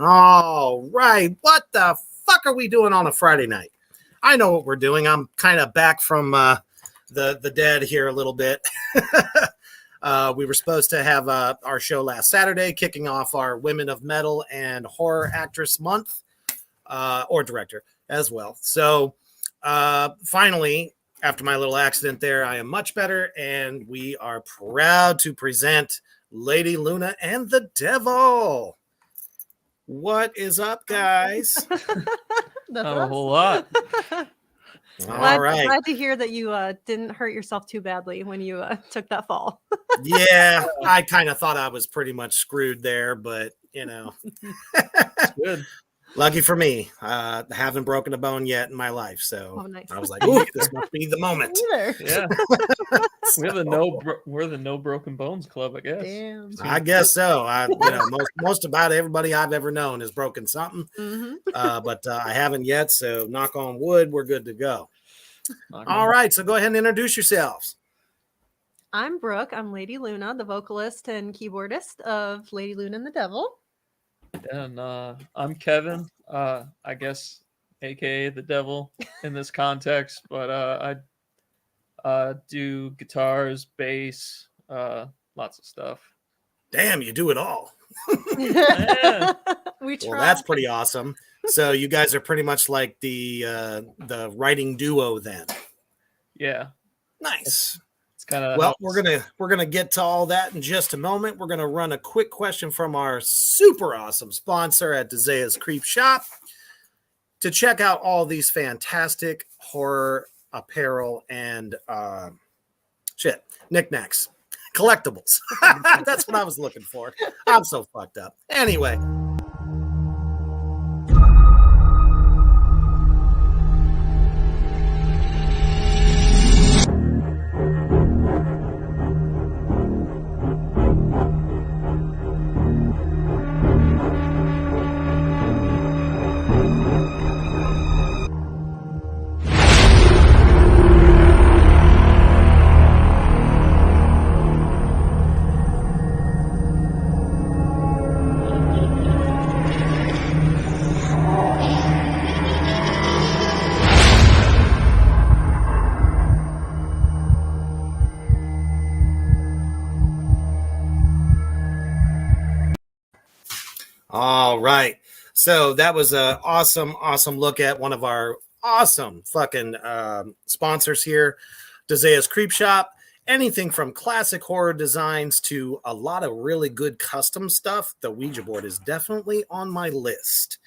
All right. What the fuck are we doing on a Friday night? I know what we're doing. I'm kind of back from the dead here a little bit. We were supposed to have our show last Saturday, kicking off our Women of Metal and Horror Actress Month, or director as well. So finally, after my little accident there, I am much better, and we are proud to present Lady Luna and the Devil. What is up, guys? Not a whole lot. All right. Glad to hear that you didn't hurt yourself too badly when you took that fall. Yeah, I kind of thought I was pretty much screwed there, but you know, Good. lucky for me, haven't broken a bone yet in my life. So Nice. I was like, "Ooh, this must be the moment." Yeah. We're the no broken bones club, I guess. Damn. I guess so. Most about everybody I've ever known has broken something, but I haven't yet. So knock on wood, we're good to go. All right, so go ahead and introduce yourselves. I'm Brooke. I'm Lady Luna, the vocalist and keyboardist of Lady Luna and the Devil. And I'm Kevin, I guess, aka the devil in this context, but I do guitars, bass, lots of stuff. Damn, you do it all. Yeah. We try. Well, that's pretty awesome. So you guys are pretty much like the writing duo then. Yeah. Nice. It's kind of Well, we're gonna get to all that in just a moment. We're gonna run a quick question from our super awesome sponsor at Dezea's Creep Shop to check out all these fantastic horror apparel and knickknacks, collectibles. That's what I was looking for. I'm so fucked up. Anyway. All right. So that was an awesome look at one of our awesome fucking sponsors here, Dezea's Creep Shop. Anything from classic horror designs to a lot of really good custom stuff. The Ouija board is definitely on my list.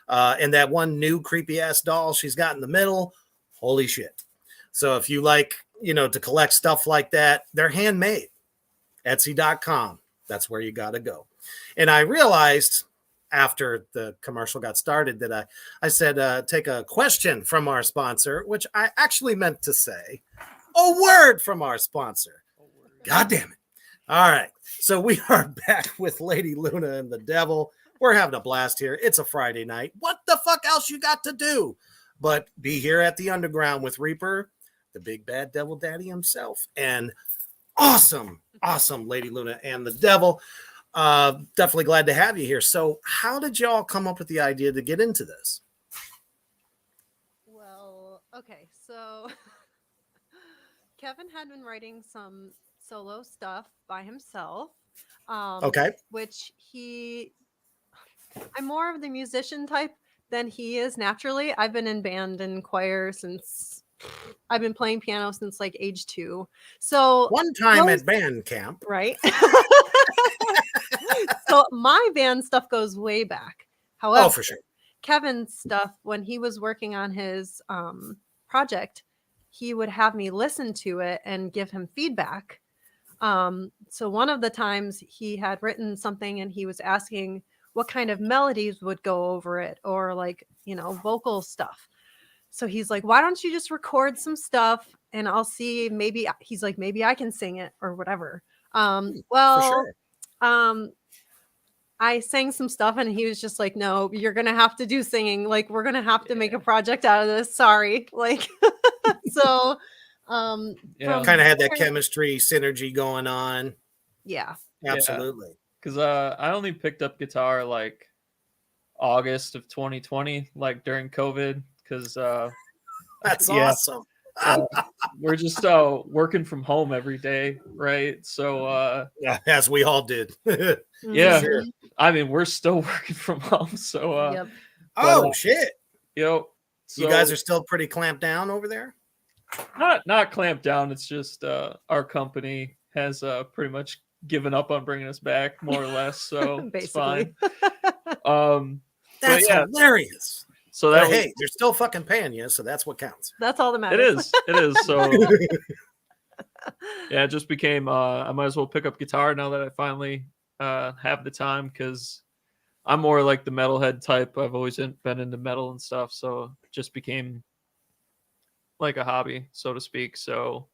And that one new creepy ass doll she's got in the middle, holy shit. So if you like, to collect stuff like that, they're handmade. Etsy.com. That's where you got to go. And I realized after the commercial got started that I said, take a question from our sponsor, which I actually meant to say a word from our sponsor. God damn it. All right. So we are back with Lady Luna and the Devil. We're having a blast here. It's a Friday night. What the fuck else you got to do but be here at the Underground with Reaper, the big bad devil daddy himself, and awesome Lady Luna and the Devil. Definitely glad to have you here. So how did y'all come up with the idea to get into this? Well, okay. So Kevin had been writing some solo stuff by himself. Okay. Which I'm more of the musician type than he is naturally. I've been in band and choir since I've been playing piano since like age 2. So one time at band camp, right? So my band stuff goes way back. However, for sure. Kevin's stuff, when he was working on his project, he would have me listen to it and give him feedback. So one of the times he had written something and he was asking what kind of melodies would go over it, or like, vocal stuff. So he's like, why don't you just record some stuff and I'll see, maybe I can sing it or whatever. For sure. I sang some stuff and he was just like, no, you're going to have to do singing. Like, we're going to have to make a project out of this. Sorry. Like, so, kind of had that chemistry synergy going on. Yeah. Absolutely. Because I only picked up guitar like August of 2020, like during COVID, because That's yeah, awesome. we're just working from home every day, right? So Yeah, as we all did. For yeah, sure. I mean, we're still working from home, so Yep. But, Oh shit! so You guys are still pretty clamped down over there. not clamped down. It's just our company has pretty much given up on bringing us back, more or less. So it's fine. Basically. But That's yeah, hilarious. so that But was, hey, they're still fucking paying you, so that's what counts. That's all that it matters. is. So yeah, it just became I might as well pick up guitar now that I finally have the time, because I'm more like the metalhead type. I've always been into metal and stuff, so it just became like a hobby, so to speak. So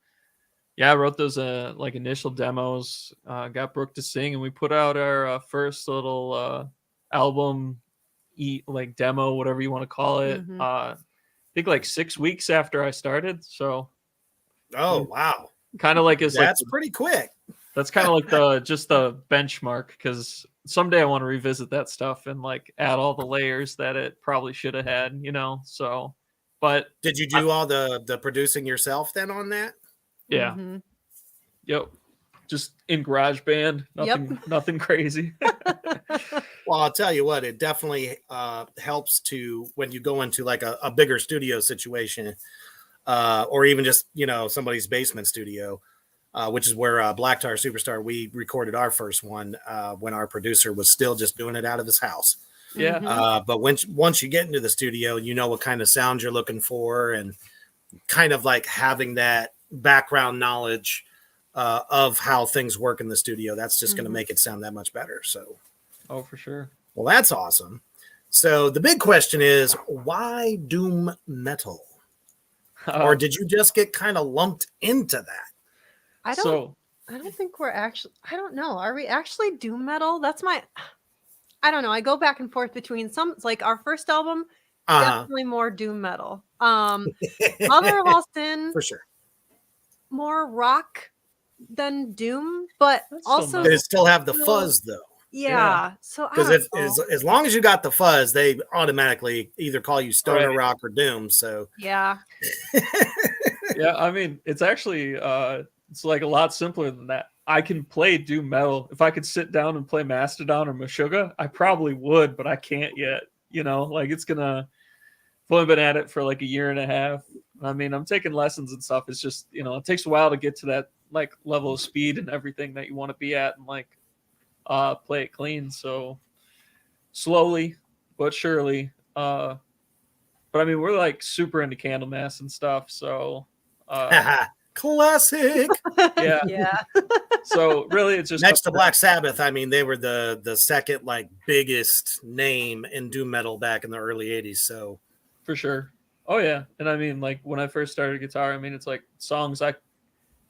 yeah, I wrote those like initial demos, got Brooke to sing, and we put out our first little album, like demo, whatever you want to call it. Mhm. I think like 6 weeks after I started. So Oh wow, kind of like it's like that's pretty quick. that's kind of like just the benchmark, because someday I want to revisit that stuff and like add all the layers that it probably should have had, So, but Did you do all the producing yourself then on that? yeah, Mhm. yep, just in GarageBand, nothing crazy. Well, I'll tell you what, it definitely helps to when you go into like a bigger studio situation, or even just somebody's basement studio, which is where Black Tar Superstar, we recorded our first one when our producer was still just doing it out of his house. Yeah. Mhm. But once you get into the studio, you know what kind of sound you're looking for, and kind of like having that background knowledge of how things work in the studio. That's just going to Mhm. make it sound that much better. So, Oh, for sure. well, that's awesome. So the big question is, why doom metal? Or did you just get kind of lumped into that? I don't think we're actually, I don't know. Are we actually doom metal? I don't know. I go back and forth between some, like our first album, definitely more doom metal. Mother of All Sin, For sure. more rock than doom, but That's still also They metal. still have the fuzz though. yeah. So I Because don't if know. as long as you got the fuzz, they automatically either call you stoner Right. rock or doom. So Yeah. Yeah, I mean, it's actually it's like a lot simpler than that. I can play doom metal. If I could sit down and play Mastodon or Meshuggah, I probably would, but I can't yet. Like it's gonna. I've only been at it for like a year and a half. I mean, I'm taking lessons and stuff. It's just it takes a while to get to that like level of speed and everything that you want to be at, and like play it clean. So slowly but surely. But I mean, we're like super into Candlemass and stuff. So classic. yeah. Yeah. So really, it's just Next to Black Sabbath, I mean, they were the second like biggest name in doom metal back in the early '80s. So for sure. Oh yeah, and I mean, like when I first started guitar, I mean, it's like songs I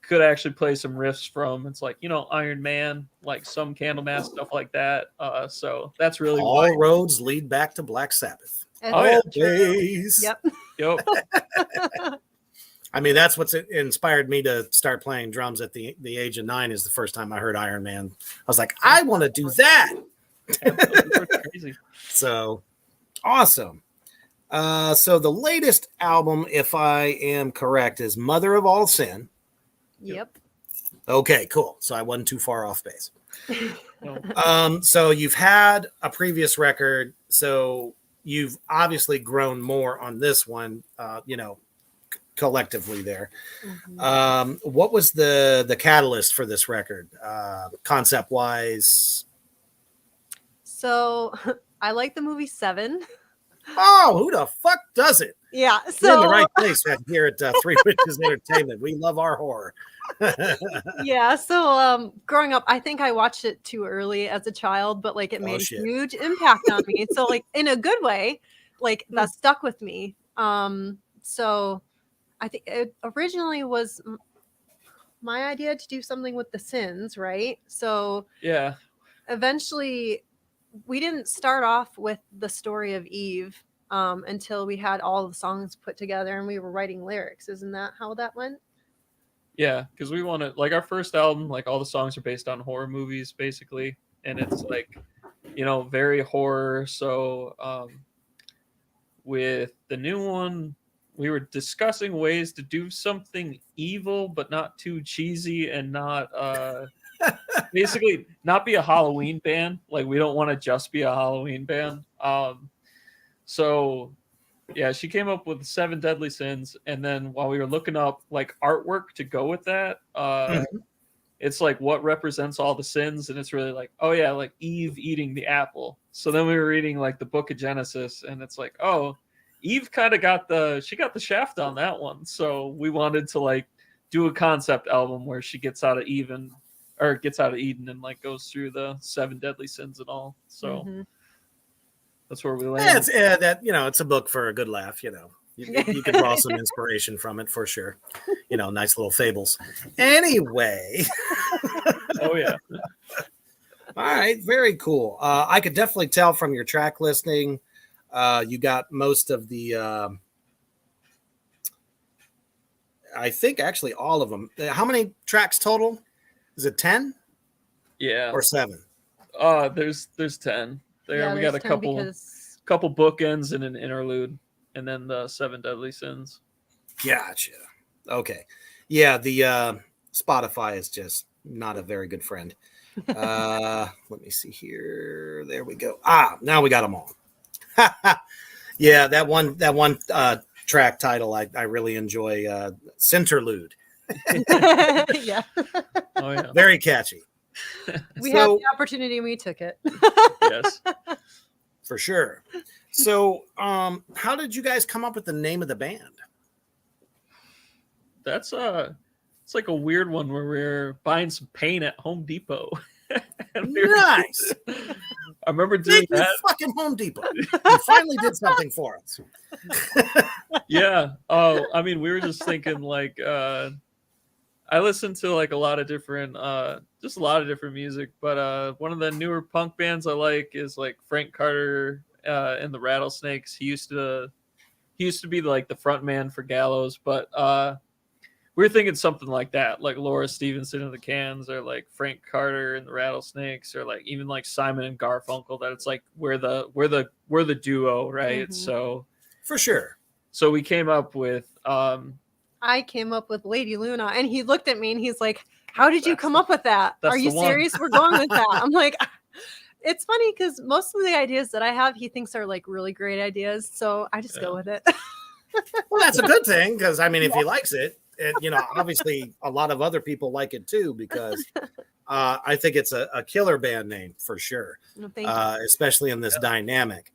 could actually play some riffs from. It's like Iron Man, like some Candlemass stuff like that. So that's really all why. roads lead back to Black Sabbath. It's Oh, yeah. true. Always. Yep. Yep. I mean, that's what's inspired me to start playing drums at the age of 9. Is the first time I heard Iron Man. I was like, I want to do that. That's crazy. So awesome. So the latest album, if I am correct, is Mother of All Sin. Yep. Okay, cool. So I wasn't too far off base. No. So you've had a previous record, so you've obviously grown more on this one, collectively there. Mhm. What was the catalyst for this record, concept wise? So I like the movie Seven. Oh, who the fuck doesn't? Yeah. We're in So the right place here at Three Witches Entertainment. We love our horror. yeah. So growing up, I think I watched it too early as a child, but like it Oh, made a shit. huge impact on me. So like in a good way, like that stuck with me. So I think it originally was my idea to do something with the Sins, right? So Yeah. eventually we didn't start off with the story of Eve until we had all the songs put together and we were writing lyrics. Isn't that how that went? Yeah, because we wanted, like, our first album, like all the songs are based on horror movies basically, and it's like very horror. So with the new one, we were discussing ways to do something evil but not too cheesy and not basically not be a Halloween band. Like we don't want to just be a Halloween band. So yeah, she came up with 7 deadly sins, and then while we were looking up like artwork to go with that, it's like what represents all the sins, and it's really like, oh yeah, like Eve eating the apple. So then we were reading like the book of Genesis, and it's like, oh, Eve kind of got the shaft on that one. So we wanted to like do a concept album where she gets out of Eden and like goes through the 7 deadly sins and all. So that's where we land. It's it's a book for a good laugh. You could draw some inspiration from it for sure. Nice little fables. Anyway. Oh yeah. All right, very cool. I could definitely tell from your track listing, you got most of the. I think actually all of them. How many tracks total? Is it 10? Yeah. Or 7? There's 10. We got a couple bookends and an interlude, and then the 7 deadly sins. Gotcha. Okay. Yeah, the Spotify is just not a very good friend. Let me see here. There we go. Now we got them all. Yeah, that one track title I really enjoy, Centerlude. Yeah. Oh yeah. Very catchy. We had the opportunity and we took it. Yes. For sure. So, how did you guys come up with the name of the band? That's it's like a weird one where we're buying some paint at Home Depot. Nice. I remember doing that. Fucking Home Depot. You finally did something for us. Yeah. Oh, I mean, we were just thinking like I listen to like a lot of different music, but one of the newer punk bands I like is like Frank Carter and the Rattlesnakes. He used to be like the front man for Gallows, but we were thinking something like that, like Laura Stevenson and the Cans, or like Frank Carter and the Rattlesnakes, or like even like Simon and Garfunkel. That it's like we're the duo, right? So for sure. So we came up with I came up with Lady Luna, and he looked at me and he's like, how did you come up with that? Are you serious? We're going with that. I'm like, it's funny because most of the ideas that I have, he thinks are like really great ideas. So I just go with it. Well, that's a good thing because I mean, if he likes it, and obviously a lot of other people like it too, because I think it's a killer band name for sure, especially in this dynamic.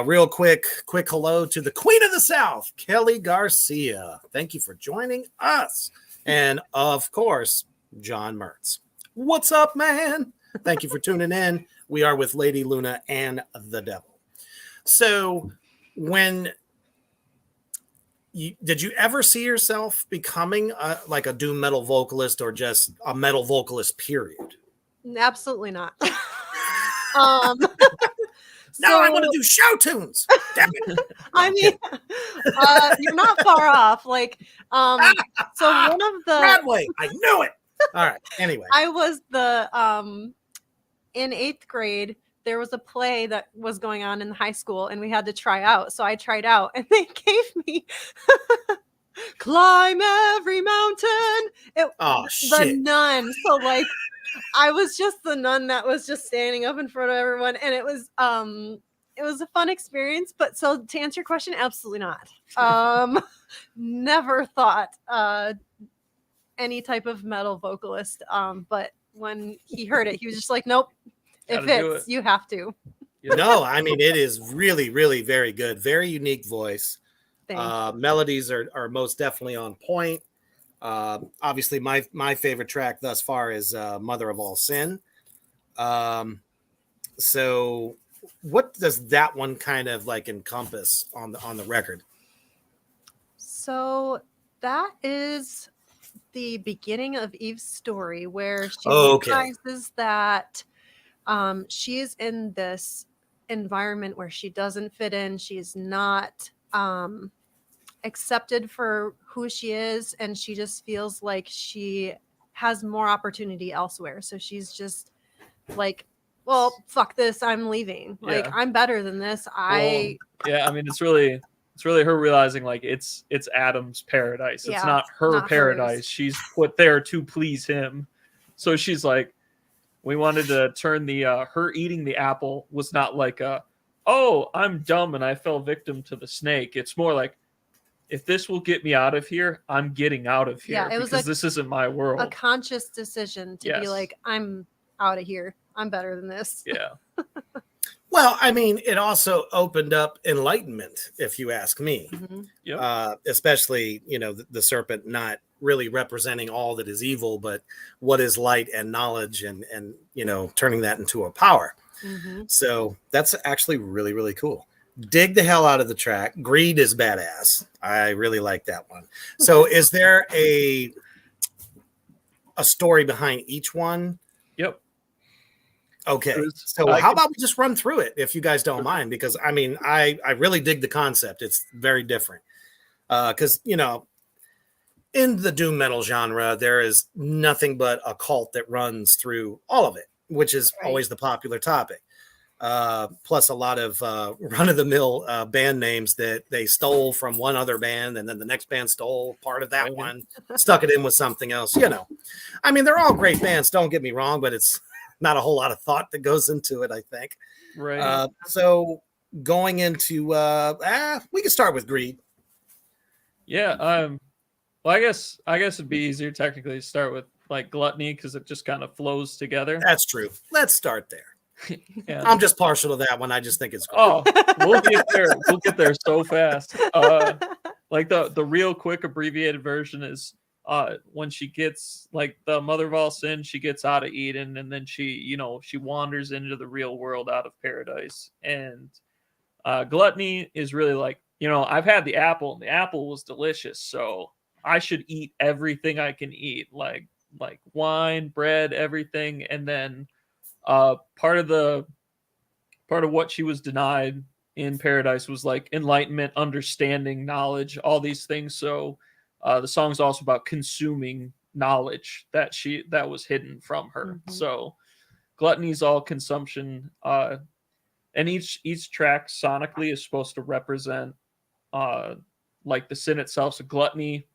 Real quick hello to the Queen of the South, Kelly Garcia. Thank you for joining us. And of course, John Mertz. What's up, man? Thank you for tuning in. We are with Lady Luna and the Devil. So did you ever see yourself becoming like a doom metal vocalist or just a metal vocalist, period? Absolutely not. Now I want to do show tunes. Damn it. I mean, you're not far off. Like, so one of the Broadway, I knew it. All right. Anyway, I was in 8th grade. There was a play that was going on in the high school, and we had to try out. So I tried out, and they gave me "Climb Every Mountain." The nun. So like, I was just the nun that was just standing up in front of everyone, and it was a fun experience. But so to answer your question, absolutely not. Never thought any type of metal vocalist. But when he heard it, he was just like, nope, it fits. You have to. No, I mean, it is really, really very good. Very unique voice. Melodies are most definitely on point. Obviously, my favorite track thus far is Mother of All Sin. So what does that one kind of like encompass on the record? So that is the beginning of Eve's story, where she realizes that she's in this environment where she doesn't fit in. She's not accepted for who she is, and she just feels like she has more opportunity elsewhere. So she's just like well, fuck this, I'm leaving. Like Yeah. I'm better than this. Yeah, I mean it's really her realizing like it's Adam's paradise. It's Yeah, not her not hers. paradise. She's put there to please him. So she's like, we wanted to turn the her eating the apple was not like oh, I'm dumb and I fell victim to the snake. It's more like, if this will get me out of here, I'm getting out of here, Yeah, it was because this isn't my world. a conscious decision to be Yes. like, I'm out of here. I'm better than this. Yeah. Well, I mean, it also opened up enlightenment, if you ask me. Mhm. Yep. Especially, the serpent not really representing all that is evil, but what is light and knowledge, and turning that into a power. Mhm. So that's actually really, really cool. Dig the hell out of the track. Greed is badass. I really like that one. So is there a story behind each one? Yep. Okay. There's- So I how can- about we just run through it, if you guys don't mind? Because I mean, I really dig the concept. It's very different. Because, in the doom metal genre, there is nothing but a cult that runs through all of it, which is Right. always the popular topic. Plus a lot of run-of-the-mill band names that they stole from one other band, and then the next band stole part of that Mhm. one, stuck it in with something else. I mean, they're all great bands, don't get me wrong, but it's not a whole lot of thought that goes into it, I think. Right. So going into we can start with Greed. Yeah. Well, I guess it'd be easier technically to start with like Gluttony, because it just kind of flows together. That's true. Let's start there. Yeah. I'm just partial to that one. I just think it's great. Oh, we'll get there. We'll get there so fast. Like the real quick abbreviated version is when she gets like the mother of all sin, she gets out of Eden, and then she wanders into the real world out of paradise. And Gluttony is really like, I've had the apple, and the apple was delicious, so I should eat everything I can eat, like wine, bread, everything. And then part of what she was denied in paradise was like enlightenment, understanding, knowledge, all these things. So the song's also about consuming knowledge that was hidden from her. Mhm. So Gluttony's all consumption, and each track sonically is supposed to represent like the sin itself. So Gluttony,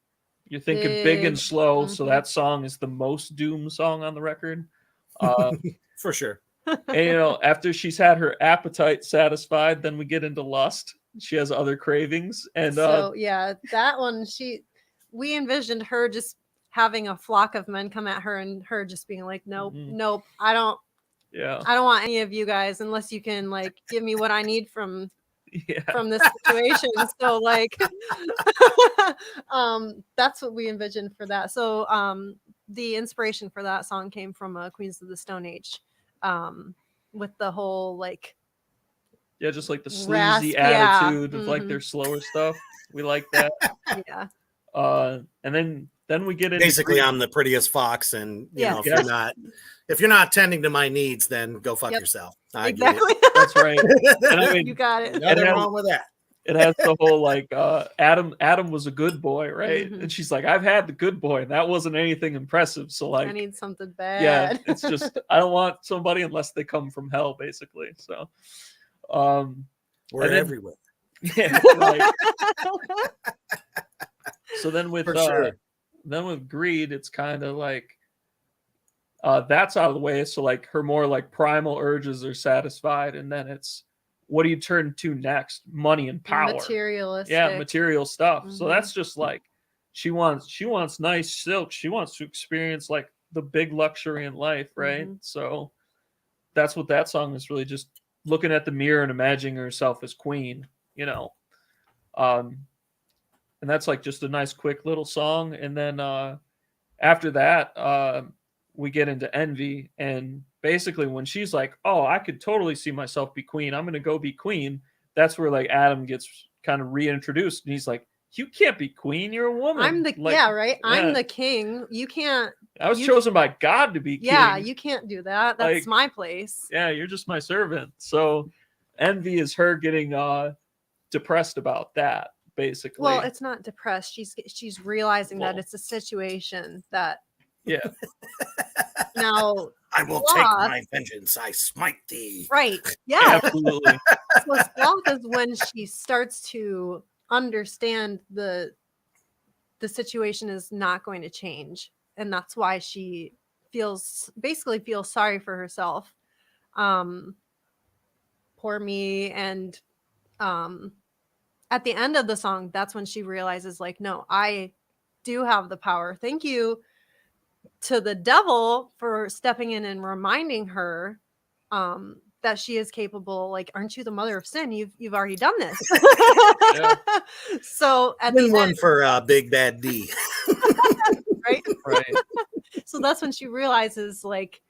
you're thinking big and Big. slow, so Mhm. that song is the most doom song on the record. For sure. And after she's had her appetite satisfied, then we get into lust. She has other cravings, and So yeah, that one, we envisioned her just having a flock of men come at her, and her just being like, nope, Mhm. nope, I don't yeah, want any of you guys unless you can like give me what I need from yeah, this situation. So like that's what we envisioned for that. So the inspiration for that song came from Queens of the Stone Age, with the whole like yeah, just like the sleazy Rasp, yeah. attitude of like their slower stuff. We like that. yeah. And then we get into Basically, Greed. I'm the prettiest fox, and Yeah. if you're not tending to my needs, then go fuck Yep. yourself. I get Exactly. That's right. And I mean, You got it. Nothing And wrong with that. it has the whole like Adam was a good boy, right? Mhm. And she's like, I've had the good boy, and that wasn't anything impressive. So like, I need something bad. yeah, it's just I don't want somebody unless they come from hell, basically. So We're and then- everywhere. yeah, right. So then with For sure. then with Greed, it's kind of like that's out of the way. So like her more like primal urges are satisfied, and then it's what do you turn to next? Money and power. Materialistic. Yeah, material stuff. So Mhm. that's just like she wants nice silk. She wants to experience like the big luxury in life, right? Mhm. So that's what that song is really just looking at the mirror and imagining herself as queen, and that's like just a nice quick little song. And then after that we get into Envy, and basically when she's like, oh, I could totally see myself be queen, I'm gonna go be queen, that's where like Adam gets kind of reintroduced, and he's like, you can't be queen, you're a woman. I'm the Like, yeah, right. yeah. I'm the king. You can't. I was you- chosen by God to be king. Yeah, you can't do that. That's Like- my place. Yeah, you're just my servant. So Envy is her getting depressed about that, basically. Well, it's not depressed. She's realizing Well- that it's a situation that yeah. Now, I will Sloth. take my vengeance. I smite thee. right. Yeah. Absolutely. So sloth is when she starts to understand the situation is not going to change, and that's why she basically feels sorry for herself. Poor me. And at the end of the song, that's when she realizes, like, no, I do have the power. Thank you to the devil for stepping in and reminding her that she is capable. Like, aren't you the mother of sin? You've already done this. Yeah. So at Win the one end, for Big Bad D. right? Right. So that's when she realizes, like,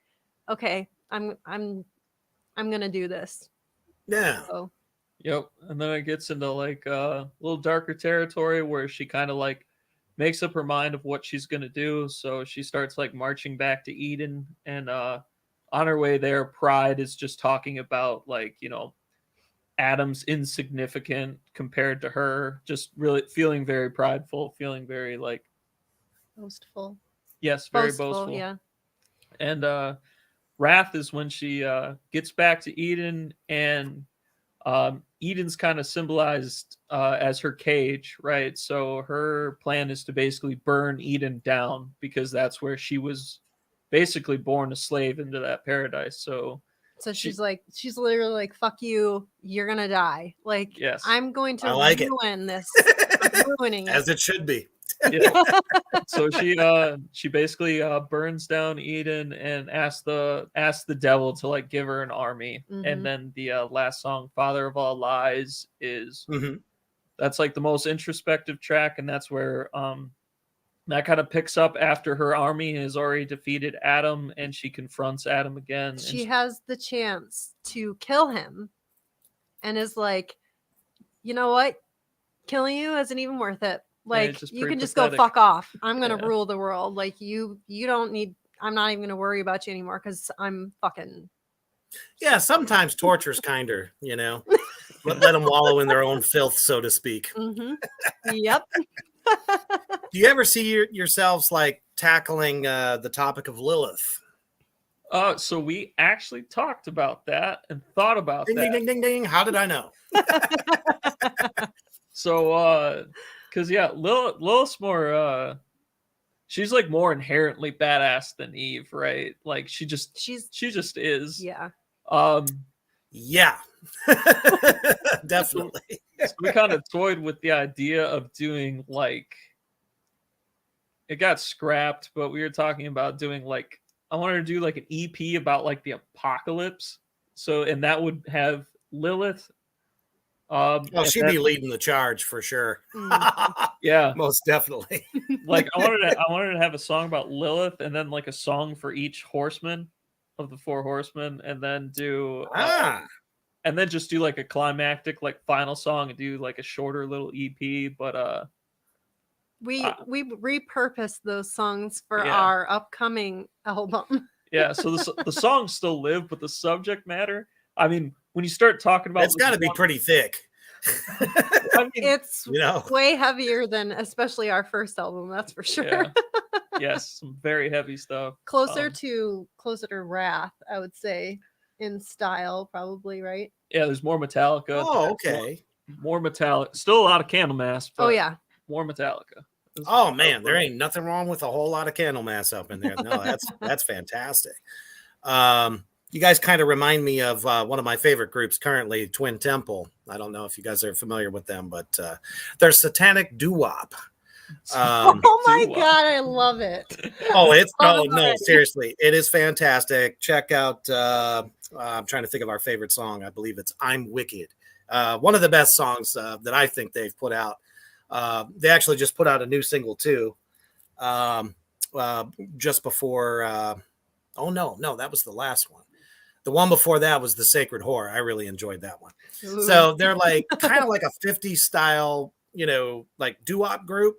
okay, I'm gonna do this. Yeah. So Yep. And then it gets into like a little darker territory where she kind of like makes up her mind of what she's gonna do. So she starts like marching back to Eden, and on her way there, Pride is just talking about, like, Adam's insignificant compared to her, just really feeling very prideful, feeling very like, boastful. yes, very boastful. Yeah. And Wrath is when she gets back to Eden, and Eden's kind of symbolized as her cage, right? So her plan is to basically burn Eden down, because that's where she was basically born a slave into that paradise. So she's literally like, fuck you, you're gonna die. Like, yes, I'm going to I like it. ruin this. I'm ruining it. As it should be. yeah. So she basically burns down Eden and asks the devil to like give her an army. Mhm. And then the last song, Father of All Lies, is Mhm. that's like the most introspective track, and that's where that kind of picks up after her army has already defeated Adam, and she confronts Adam again. And She has the chance to kill him and is like, you know what? Killing you isn't even worth it. Like, it's just you pretty can just go pathetic. fuck off. I'm gonna Yeah. rule the world. Like, you don't need. I'm not even gonna worry about you anymore because I'm fucking. Yeah, sometimes torture's kinder, let them wallow in their own filth, so to speak. Mm-hmm. Yep. Do you ever see yourselves like tackling the topic of Lilith? So we actually talked about that and thought about Ding, that. ding, ding, ding, ding. How did I know? So, because yeah, Lilith's more, she's like more inherently badass than Eve, right? Like she just is. Yeah. Yeah, definitely. So we kind of toyed with the idea of doing like, it got scrapped, but we were talking about doing like, I wanted to do like an EP about like the apocalypse. So, and that would have Lilith. Oh, she'd be leading the charge for sure. Yeah, most definitely. Like I wanted to have a song about Lilith, and then like a song for each horseman of the four horsemen, and then do and then just do like a climactic like final song and do like a shorter little EP. But we repurposed those songs for Yeah. our upcoming album. yeah, so the songs still live, but the subject matter, I mean, when you start talking about It's got to be pretty thick. I mean, It's way heavier than especially our first album, that's for sure. yeah. Yes, some very heavy stuff. Closer to Wrath, I would say, in style, probably, right? Yeah, there's more Metallica. Oh, okay. More Metallica. Still a lot of Candlemass. But Oh yeah. More Metallica. Oh man, there ain't nothing wrong with a whole lot of Candlemass up in there. No, that's fantastic. You guys kind of remind me of one of my favorite groups currently, Twin Temple. I don't know if you guys are familiar with them, but they're satanic doo-wop. Oh my god, I love it. No, seriously, it is fantastic. Check out I'm trying to think of our favorite song. I believe it's I'm Wicked. One of the best songs that I think they've put out. They actually just put out a new single too, just before that was the last one. The one before that was The Sacred Whore. I really enjoyed that one. Ooh. So they're like kind of like a 50s style, like doo-wop group,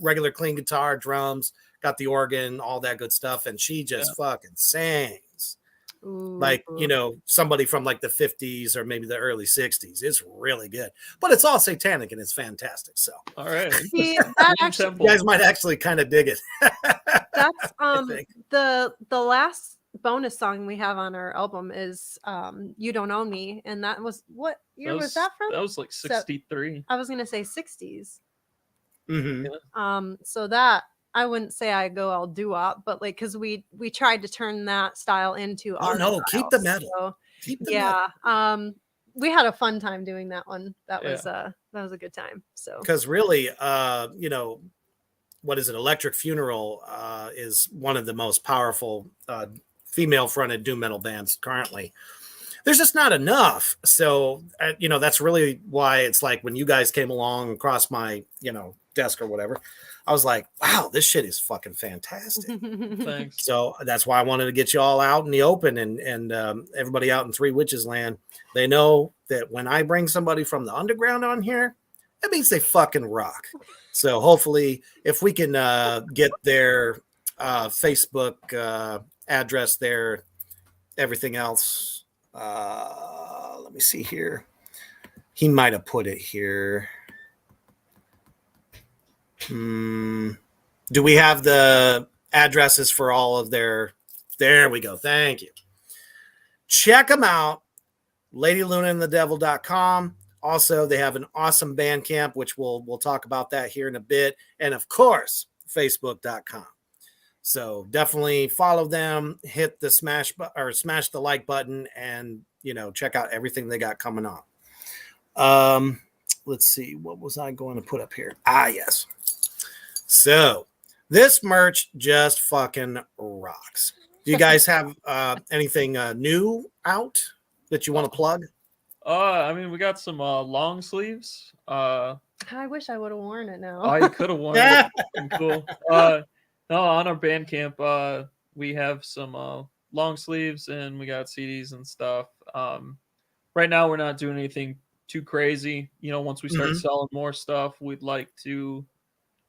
regular clean guitar, drums, got the organ, all that good stuff. And she just fucking sings. like, you Ooh. know, somebody from like the 50s or maybe the early 60s. It's really good, but it's all satanic and it's fantastic. So All right. See, that Green actually, Temple. you guys might actually kind of dig it. that's I think. the last bonus song we have on our album is You Don't Own Me, and that was, what year was that from? That was like So- 63. I was gonna say 60s. Mhm. So that, I wouldn't say I go all doo-wop, but like, because we tried to turn that style into Oh our no, keep the style. metal. So, Keep the metal. yeah, we had a fun time doing that one. That Yeah. was a good time. So Because really, you know, what is it? Electric Funeral is one of the most powerful female-fronted doom metal bands currently. There's just not enough. So, you know, that's really why it's like when you guys came along across my, you know, desk or whatever, I was like, wow, this shit is fucking fantastic. Thanks. So that's why I wanted to get you all out in the open, and everybody out in Three Witches Land. They know that when I bring somebody from the underground on here, that means they fucking rock. So hopefully, if we can get their Facebook address there, everything else. Let me see here. He might have put it here. Do we have the addresses for all of their? There we go. Thank you. Check them out. LadyLunaandtheDevil.com. Also, they have an awesome Bandcamp, which we'll talk about that here in a bit. And of course, Facebook.com. So definitely follow them, hit the smash the like button, and you know, check out everything they got coming on. Let's see, what was I going to put up here? Yes. So this merch just fucking rocks. Do you guys have anything new out that you want to plug? I mean, we got some long sleeves. I wish I would have worn it now. I could have worn it. Fucking cool. No, on our Bandcamp, we have some long sleeves and we got CDs and stuff. Right now, we're not doing anything too crazy. You know, once we start selling more stuff, we'd like to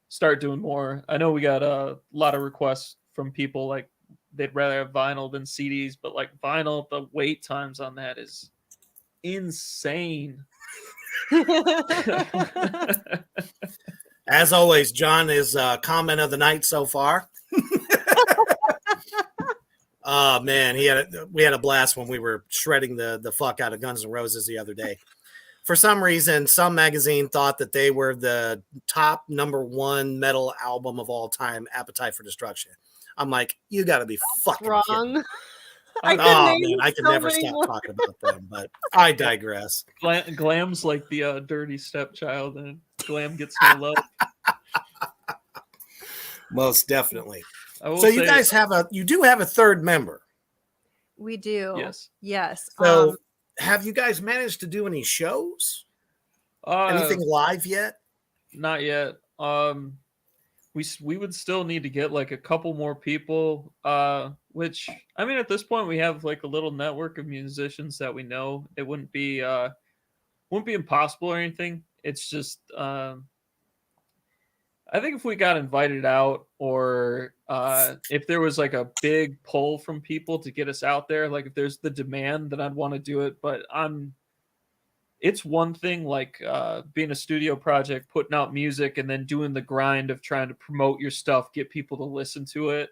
start doing more. I know we got a lot of requests from people like they'd rather have vinyl than CDs, but like vinyl, the wait times on that is insane. As always, John is comment of the night so far. Oh man, we had a blast when we were shredding the fuck out of Guns N' Roses the other day. For some reason, some magazine thought that they were the top #1 metal album of all time, Appetite for Destruction. I'm like, you got to be fucking kidding me. Wrong. I can never stop talking about them, but I digress. Glam's like the dirty stepchild, and Glam gets no love. Most definitely. So you do have a third member. We do. Yes. So have you guys managed to do any shows? Anything live yet? Not yet. We would still need to get like a couple more people. Which I mean, at this point, we have like a little network of musicians that we know. It wouldn't be impossible or anything. It's just I think if we got invited out, or if there was like a big pull from people to get us out there, like if there's the demand, then I'd want to do it. But it's one thing like being a studio project, putting out music, and then doing the grind of trying to promote your stuff, get people to listen to it.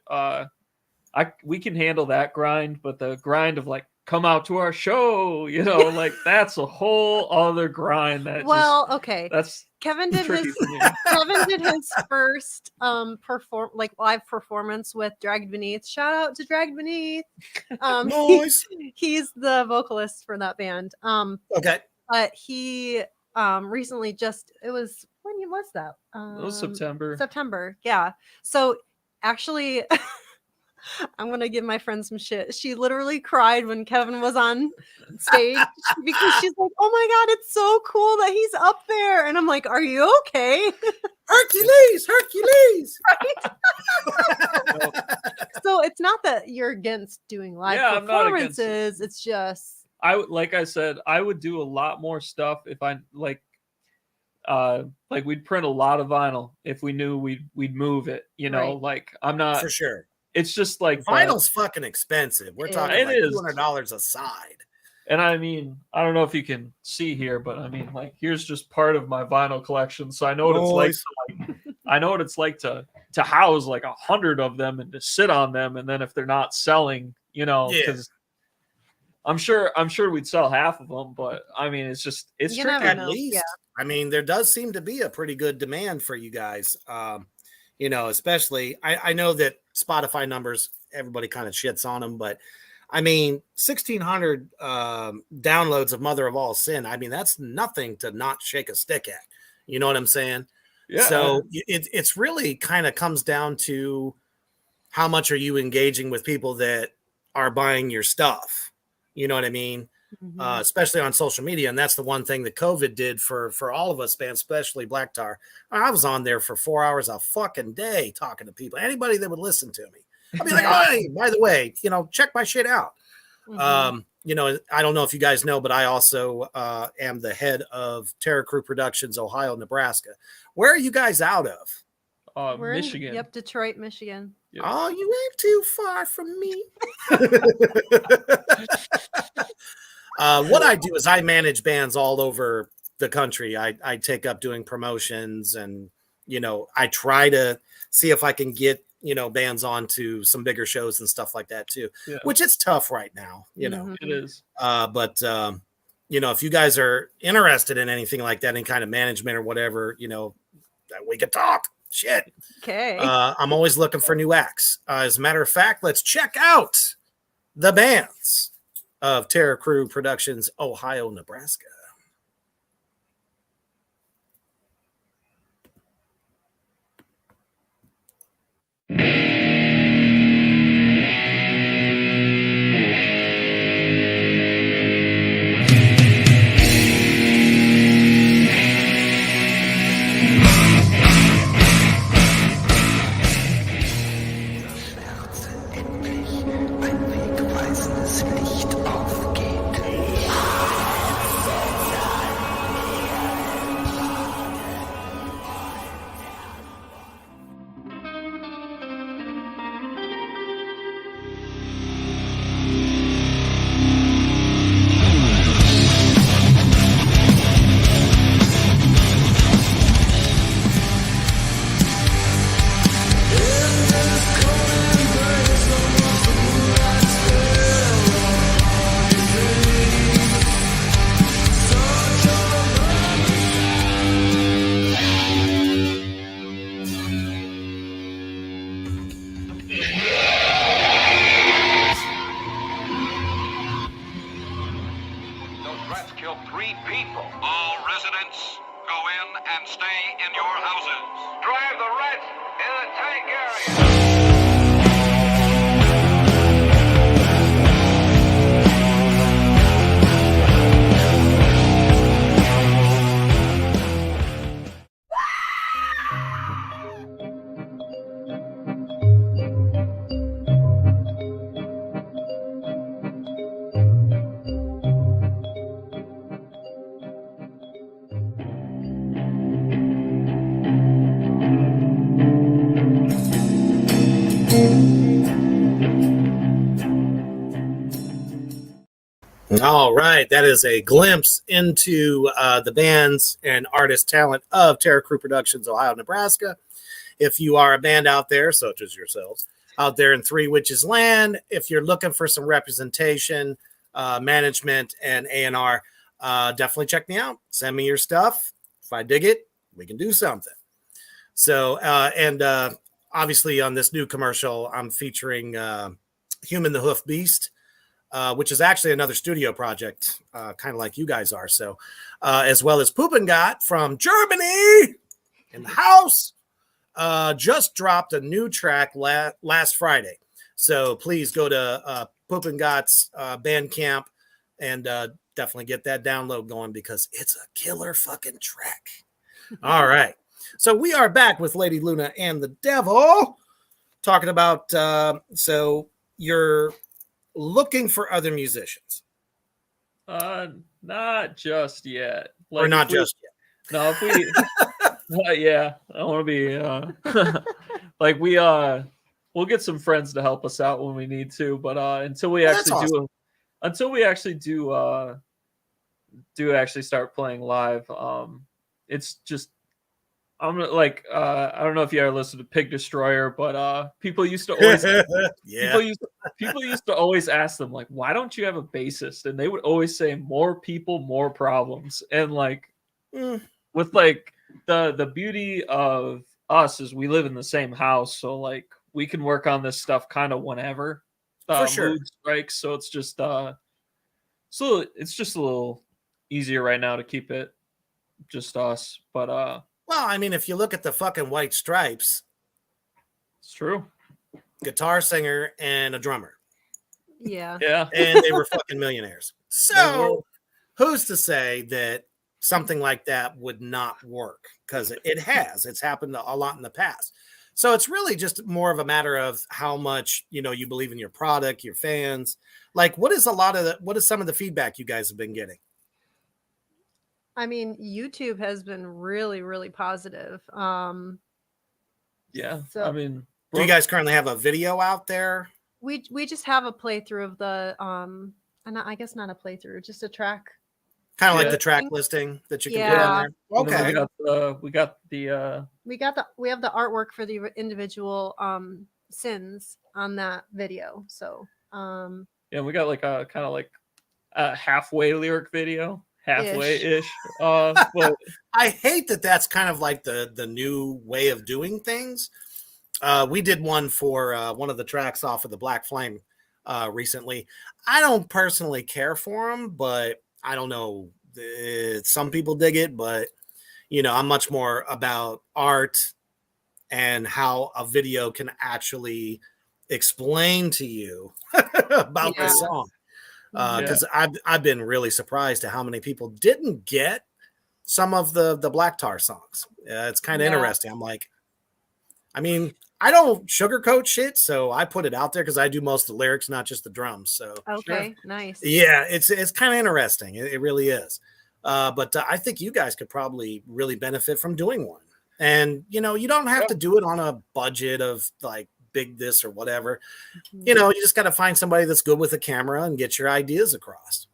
We can handle that grind, but the grind of like, come out to our show, you know, like that's a whole other grind. Okay. That's Kevin did tricky his for me. Kevin did his first live performance with Dragged Beneath. Shout out to Dragged Beneath. Nice. He's the vocalist for that band. Okay. But he recently when was that? It was September. September, yeah. So actually, I'm gonna give my friend some shit. She literally cried when Kevin was on stage because she's like, "Oh my god, it's so cool that he's up there!" And I'm like, "Are you okay?" Hercules. Right? So it's not that you're against doing live performances. It's just like I said, I would do a lot more stuff if I like we'd print a lot of vinyl if we knew we'd move it. You know, right. Like I'm not for sure. it's just like Vinyl's fucking expensive. We're talking It like is. $200 a side. And I mean, I don't know if you can see here, but I mean, like, here's just part of my vinyl collection. So I know what it's like. I know what it's like to house like 100 of them and to sit on them, and then if they're not selling, you know, because I'm sure we'd sell half of them, but I mean, it's You tricky. never At know. least, Yeah. I mean, there does seem to be a pretty good demand for you guys. You know, especially I know that Spotify numbers, everybody kind of shits on them, but I mean, 1,600 downloads of Mother of All Sin. I mean, that's nothing to not shake a stick at. You know what I'm saying? Yeah. So it's really kind of comes down to how much are you engaging with people that are buying your stuff. You know what I mean? Mhm. Especially on social media. And that's the one thing that COVID did for all of us, man, especially Black Tar. I was on there for 4 hours a fucking day talking to people, anybody that would listen to me. I'd be like, oh, hey, by the way, you know, check my shit out. Mhm. You know, I don't know if you guys know, but I also am the head of Terror Crew Productions, Ohio, Nebraska. Where are you guys out of? We're in, Michigan. yep, Detroit, Michigan. Yep. Oh, you ain't too far from me. What I do is I manage bands all over the country. I take up doing promotions, and you know, I try to see if I can get, you know, bands onto some bigger shows and stuff like that too, Yeah. which it's tough right now, you know. Mhm. It is. But you know, if you guys are interested in anything like that, any kind of management or whatever, you know, we could talk. Shit. Okay. I'm always looking for new acts. As a matter of fact, let's check out the bands of Terror Crew Productions, Ohio, Nebraska. Ein wegweisendes Licht aufgeht. Those rats killed 3 people. All residents, go in and stay in your houses. Drive the rats in the tank area. All right, that is a glimpse into the bands and artist talent of Terror Crew Productions, Ohio, Nebraska. If you are a band out there, such as yourselves, out there in Three Witches Land, if you're looking for some representation, management, and A&R, definitely check me out. Send me your stuff. If I dig it, we can do something. So, obviously on this new commercial, I'm featuring Human the Hoof Beast, which is actually another studio project, kind of like you guys are. So, as well as Puppengot from Germany in the house, just dropped a new track last Friday. So please go to Puppengot's Bandcamp and definitely get that download going because it's a killer fucking track. All right. So we are back with Lady Luna and the Devil talking about, so you're looking for other musicians. Not just yet. Or not just yet. No, if we yeah, I want to be like we we'll get some friends to help us out when we need to. But until we Well, that's actually do actually start playing live, it's just I'm like I don't know if you ever listened to Pig Destroyer, but people used to always Yeah. people used to always ask them like, why don't you have a bassist? And they would always say, more people, more problems. And like Mm, with like the beauty of us is we live in the same house, so like we can work on this stuff kind of whenever For sure. mood strikes. So it's just a little easier right now to keep it just us. But Well, I mean, if you look at the fucking White Stripes, it's true. guitar singer and a drummer, Yeah. Yeah. and they were fucking millionaires. They were. So who's to say that something like that would not work? Because it has. It's happened a lot in the past. So it's really just more of a matter of how much you believe in your product, your fans. Like, what is some of the feedback you guys have been getting? I mean, YouTube has been really, really positive. Yeah. So- I mean, Do you guys currently have a video out there? We just have a playthrough of the and I guess not a playthrough, just a track. Kind of like Yeah. the track listing that you can Yeah. put on there. and then Okay. we got the We have the artwork for the individual sins on that video. So yeah, we got like a kind of like a halfway lyric video, halfway ish. But I hate that that's kind of like the new way of doing things. We did one for one of the tracks off of the Black Flame recently. I don't personally care for them, but I don't know. Some people dig it, but I'm much more about art and how a video can actually explain to you about Yeah. the song. Yeah. Because I've been really surprised at how many people didn't get some of the Black Tar songs. It's kind of Yeah. interesting. I'm like, I mean, I don't sugarcoat shit, so I put it out there because I do most of the lyrics, not just the drums. So okay, nice. yeah, it's kind of interesting. It really is. But I think you guys could probably really benefit from doing one. And you don't have to do it on a budget of like big this or whatever. Mhm. You just got to find somebody that's good with a camera and get your ideas across.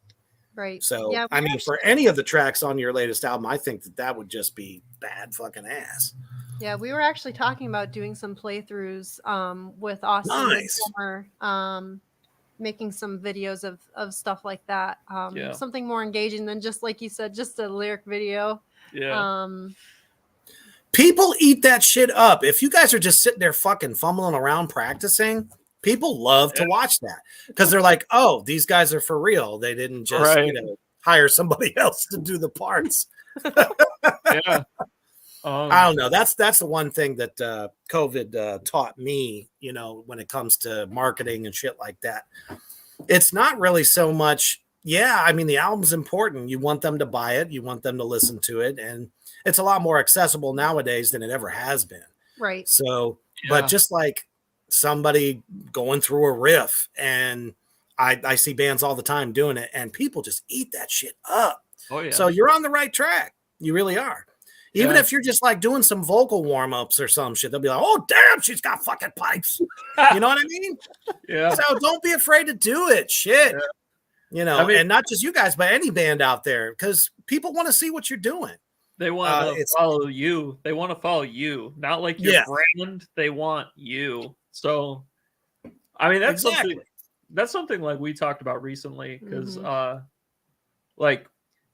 Right. So, Yeah, I we mean, for any of the tracks on your latest album, I think that would just be bad fucking ass. Yeah, we were actually talking about doing some playthroughs with Austin Nice. Midsummer, making some videos of stuff like that. Yeah. Something more engaging than just like you said, just a lyric video. yeah. People eat that shit up. If you guys are just sitting there fucking fumbling around practicing, people love to watch that because they're like, oh, these guys are for real. They didn't just, Right. hire somebody else to do the parts. Yeah. I don't know. That's the one thing that COVID taught me, when it comes to marketing and shit like that. It's not really so much. Yeah, I mean, the album's important. You want them to buy it. You want them to listen to it. And it's a lot more accessible nowadays than it ever has been. Right. So, Yeah. but just like somebody going through a riff, and I see bands all the time doing it, and people just eat that shit up. Oh yeah. So you're on the right track. You really are. Even Yeah. if you're just like doing some vocal warm-ups or some shit, they'll be like, oh, damn, she's got fucking pipes. You know what I mean? yeah. So don't be afraid to do it. Shit. I mean- and not just you guys, but any band out there, because people want to see what you're doing. They want to it's- follow you. They want to follow you, not like your Yeah. brand. They want you. So, I mean, that's Exactly. something like we talked about recently because, Mhm. like,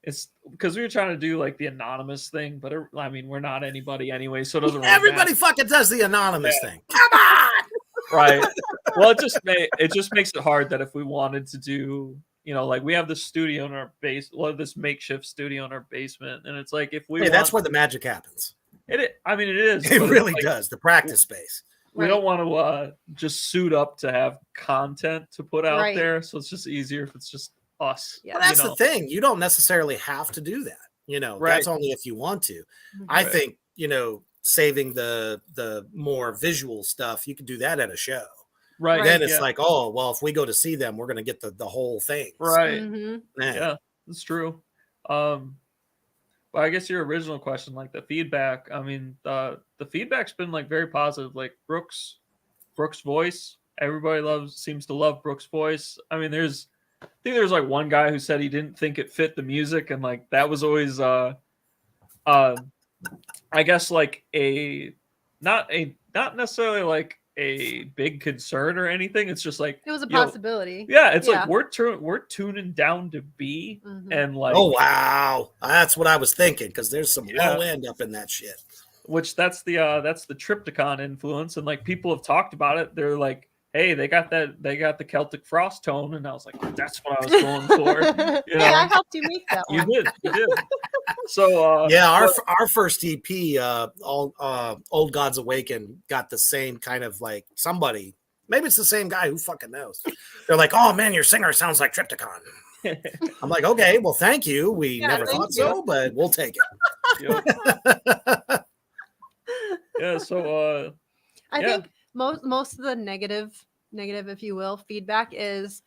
it's because we were trying to do like the anonymous thing, but I mean, we're not anybody anyway, so it doesn't really Everybody matter. fucking does the anonymous thing. Come on. Right. Well, it just makes it hard that if we wanted to do, like we have this studio in our this makeshift studio in our basement, and it's like if we Hey, that's where the magic happens. I mean, it is. It but it's really like, does. The practice space. We don't want to just suit up to have content to put out Right. there, so it's just easier if it's just us. Yeah. Well, that's the thing. You don't necessarily have to do that. Right. That's only if you want to. Mhm. I Right. think, saving the more visual stuff, you can do that at a show. Right. Then it's yeah. like, oh, well, if we go to see them, we're going to get the whole thing. Right. Mhm. Man. Yeah, that's true. But I guess your original question, like the feedback, I mean, the feedback's been like very positive. Like Brooks Brooks' voice. Everybody seems to love Brooks' voice. I mean, I think there's like one guy who said he didn't think it fit the music, and like that was always I guess like not necessarily like a big concern or anything. It's just like It was a yo, possibility. yeah, it's Yeah. like we're tuning down to B, Mhm. and like Oh wow, that's what I was thinking because there's some Yeah. low end up in that shit. which that's the Triptychon influence, and like people have talked about it. They're like, hey, they got the Celtic Frost tone, and I was like, that's what I was going for. You Hey, know? I helped you make that You one. did. So Yeah, but- our first EP, Old Gods Awaken, got the same kind of like somebody. Maybe it's the same guy. Who fucking knows? They're like, oh man, your singer sounds like Triptychon. I'm like, okay, well, thank you. We Yeah, never thank thought you. so, but we'll take it. Yep. Yeah, so I Yeah. think most of the negative, if you will, feedback is,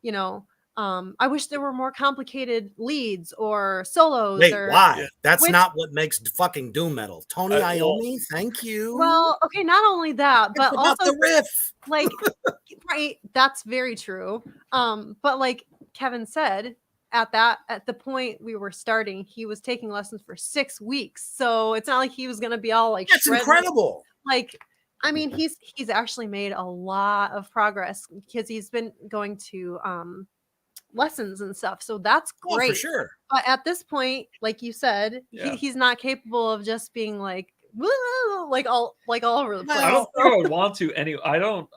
I wish there were more complicated leads or solos. Wait, or why? Yeah. That's Which- not what makes fucking doom metal. Tony well- Iommi, thank you. Well, okay, not only that, it's but about also the riff. like right, that's very true. But like Kevin said, at the point we were starting, he was taking lessons for 6 weeks. So it's not like he was gonna be all like That's shredded. incredible. Like, I mean, he's actually made a lot of progress because he's been going to lessons and stuff. So that's Oh, great. for sure. But at this point, like you said, Yeah. he's not capable of just being like "Woo," like all over the place. I don't think I would want to anyway. I don't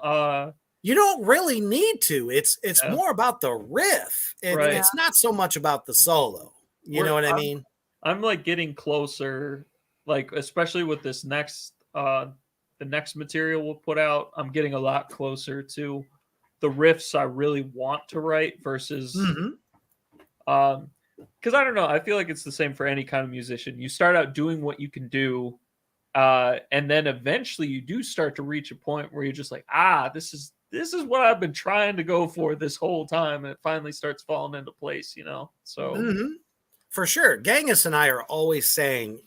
You don't really need to. It's Yeah. more about the riff. Right. It's not so much about the solo. You know what I mean? I'm like getting closer, like especially with this next the next material we'll put out, I'm getting a lot closer to the riffs I really want to write versus Mhm. because I don't know, I feel like it's the same for any kind of musician. You start out doing what you can do, and then eventually you do start to reach a point where you're just like, this is what I've been trying to go for this whole time, and it finally starts falling into place, So Mhm. For sure. Genghis and I are always saying,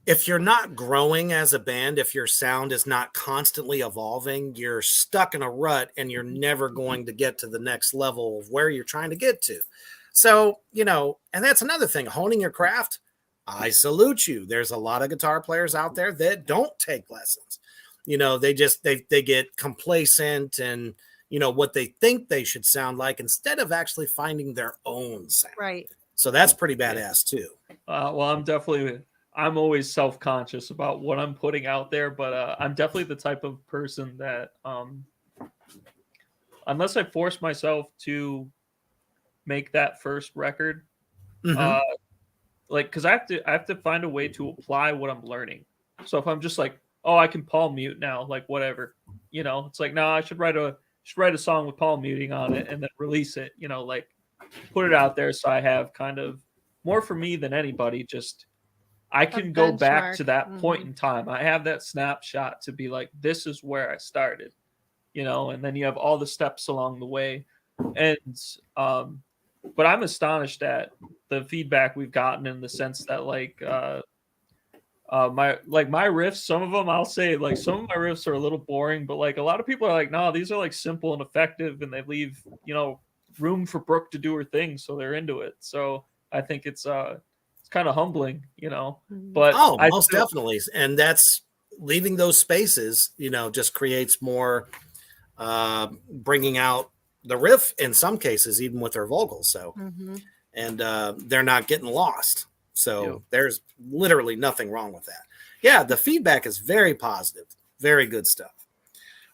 if you're not growing as a band, if your sound is not constantly evolving, you're stuck in a rut and you're never going to get to the next level of where you're trying to get to. So, and that's another thing, honing your craft. I salute you. There's a lot of guitar players out there that don't take lessons. They get complacent and, what they think they should sound like instead of actually finding their own sound. Right. So that's pretty badass too. well, I'm always self-conscious about what I'm putting out there, but I'm definitely the type of person that unless I force myself to make that first record, Mhm. because I have to find a way to apply what I'm learning. So if I'm just like, oh, I can palm mute now, like whatever, it's like, no, I should write a song with palm muting on it and then release it, like put it out there so I have kind of more for me than anybody. Just I can go back to benchmark. that point in time. I have that snapshot to be like, this is where I started, and then you have all the steps along the way. And but I'm astonished at the feedback we've gotten in the sense that my riffs, some of them I'll say like some of my riffs are a little boring, but like a lot of people are like, no, these are like simple and effective, and they leave room for Brooke to do her thing, so they're into it. So I think it's kind of humbling, But Most definitely. And that's leaving those spaces, just creates more bringing out the riff in some cases, even with their vocals. So, Mhm. and they're not getting lost. So Yeah. there's literally nothing wrong with that. Yeah, the feedback is very positive. Very good stuff.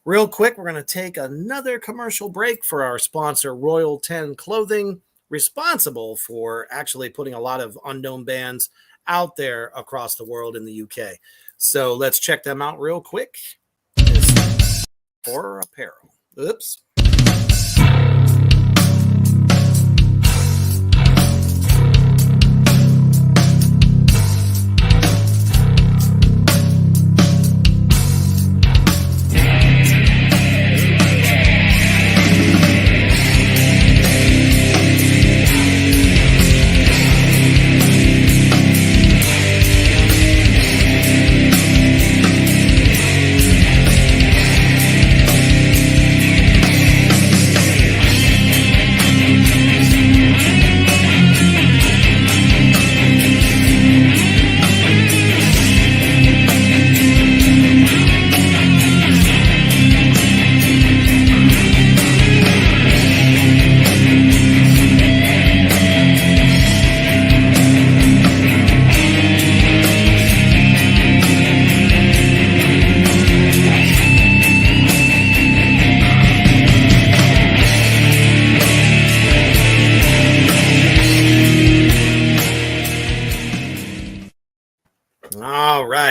Real quick, we're going to take another commercial break for our sponsor, Royal 10 Clothing, responsible for actually putting a lot of unknown bands out there across the world in the UK. So let's check them out real quick. It's Horror Apparel. Oops.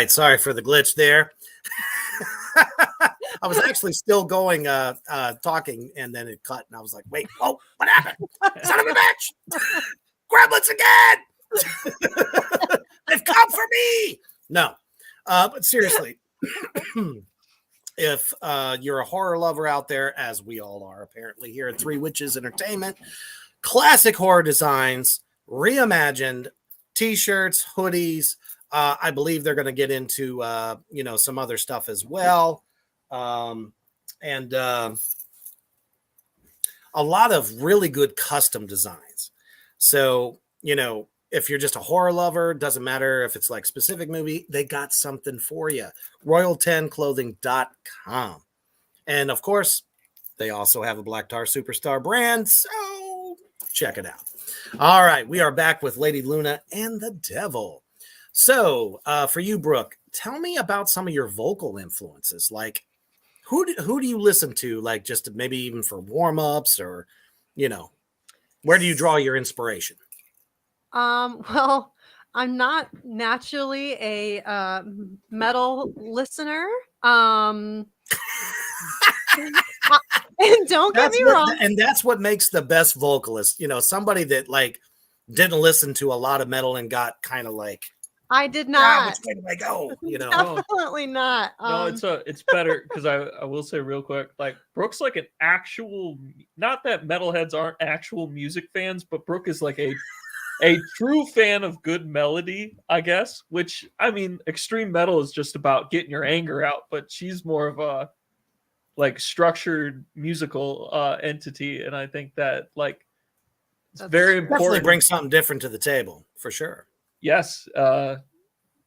right. Sorry for the glitch there. I was actually still going, talking, and then it cut, and I was like, wait, oh, what happened? Son of a bitch! Gremlins again! They've come for me! No. But seriously, if you're a horror lover out there, as we all are apparently here at Three Witches Entertainment, classic horror designs, reimagined t-shirts, hoodies. I believe they're going to get into, some other stuff as well. And a lot of really good custom designs. So, if you're just a horror lover, doesn't matter if it's like specific movie, they got something for you. Royal10clothing.com. And of course, they also have a Black Tar Superstar brand. So check it out. All right. We are back with Lady Luna and the Devil. So for you, Brooke, tell me about some of your vocal influences. Like, who do you listen to? Like, just maybe even for warm-ups, or, where do you draw your inspiration? Well, I'm not naturally a metal listener. And don't get me wrong. And that's what makes the best vocalist. Somebody that like didn't listen to a lot of metal and got kind of like, I did not. which way do I go? Definitely not. No, it's better because I will say real quick, like Brooke's like an actual, not that metalheads aren't actual music fans, but Brooke is like a true fan of good melody, I guess, which, I mean, extreme metal is just about getting your anger out, but she's more of a like structured musical entity, and I think that like it's very important. Definitely bring something different to the table, for sure. Yes.